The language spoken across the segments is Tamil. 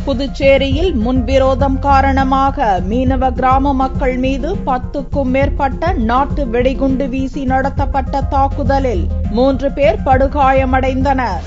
புதுச்சேரியில் முன்விரோதம் காரணமாக மீனவ கிராம மக்கள் மீது 10க்கும் மேற்பட்ட நாட்டு வெடிகுண்டு வீசி நடத்தப்பட்ட தாக்குதலில் 3 பேர் படுகாயமடைந்தனர்.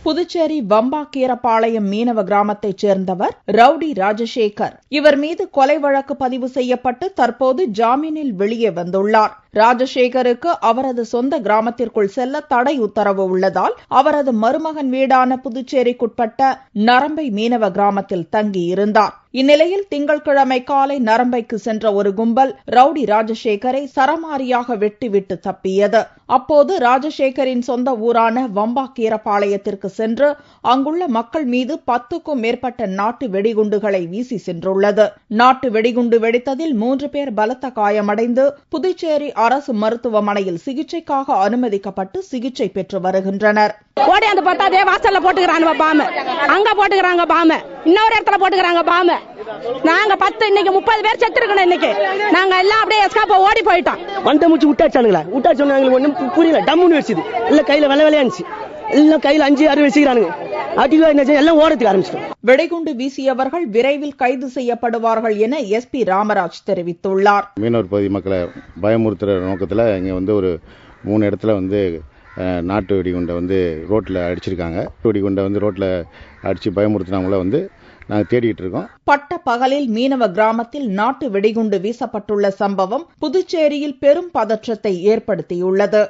புதுச்சேரி வம்பாக்கீரபாளையம் மீனவ கிராமத்தைச் சேர்ந்தவர் ரவுடி ராஜசேகர். இவர் மீது கொலை வழக்கு பதிவு செய்யப்பட்டு தற்போது ஜாமீனில் வெளியே வந்துள்ளார். ராஜசேகருக்கு அவரது சொந்த கிராமத்திற்குள் செல்ல தடை உத்தரவு உள்ளதால் அவரது மருமகன் வீடான புதுச்சேரிக்குட்பட்ட நரம்பை மீனவ கிராமத்தில் தங்கியிருந்தார். இந்நிலையில் திங்கட்கிழமை காலை நரம்பைக்கு சென்ற ஒரு கும்பல் ரவுடி ராஜசேகரை சரமாரியாக வெட்டிவிட்டு தப்பியது. அப்போது ராஜசேகரின் சொந்த ஊரான வம்பாக்கீரபாளையத்திற்கு சென்று அங்குள்ள மக்கள் மீது 10க்கும் மேற்பட்ட நாட்டு வெடிகுண்டுகளை வீசி சென்றுள்ளது. நாட்டு வெடிகுண்டு வெடித்ததில் 3 பேர் பலத்த காயமடைந்து புதுச்சேரி அரசு மருத்துவமனையில் சிகிச்சைக்காக அனுமதிக்கப்பட்டு சிகிச்சை பெற்று வருகின்றனர். ஓடியாந்து பார்த்தா அதே வாசல்ல போட்டுக்கிறாங்க பாம்பு, அங்க போட்டுக்கிறாங்க பாம்பு, இன்னொரு இடத்துல போட்டுக்கிறாங்க பாம்பு. நாங்க 10 இன்னைக்கு 30 பேர் செத்து இருக்கணும். இன்னைக்கு நாங்க எல்லாம் அப்படியே எஸ்காப்ப ஓடி போயிட்டோம். வந்த மூச்சு விட்டாச்சானுங்களா விட்டாச்சு எங்களுக்கு ஒன்றும் புரியல. டம்முன்னு வச்சுது இல்ல கையில வெள்ளை வெள்ளையாச்சு எல்லாம் கையில 5-6 வச்சுக்கிறானுங்க. எல்லாம் ஓடத்துக்கு ஆரம்பிச்சிட்டோம். வெடிகுண்டு வீசியவர்கள் விரைவில் கைது செய்யப்படுவார்கள் என SP ராமராஜ் தெரிவித்துள்ளார். மீனவர் பகுதி மக்களை பயமுறுத்துற நோக்கத்தில் இங்க ஒரு 3 இடத்துல நாட்டு வெடிகுண்டை ரோட்ல அடிச்சிருக்காங்க. வெடிகுண்டை ரோட்ல அடிச்சு பயமுறுத்தினவங்கள நாங்கள் தேடிட்டு இருக்கோம். பட்ட பகலில் மீனவ கிராமத்தில் நாட்டு வெடிகுண்டு வீசப்பட்டுள்ள சம்பவம் புதுச்சேரியில் பெரும் பதற்றத்தை ஏற்படுத்தியுள்ளது.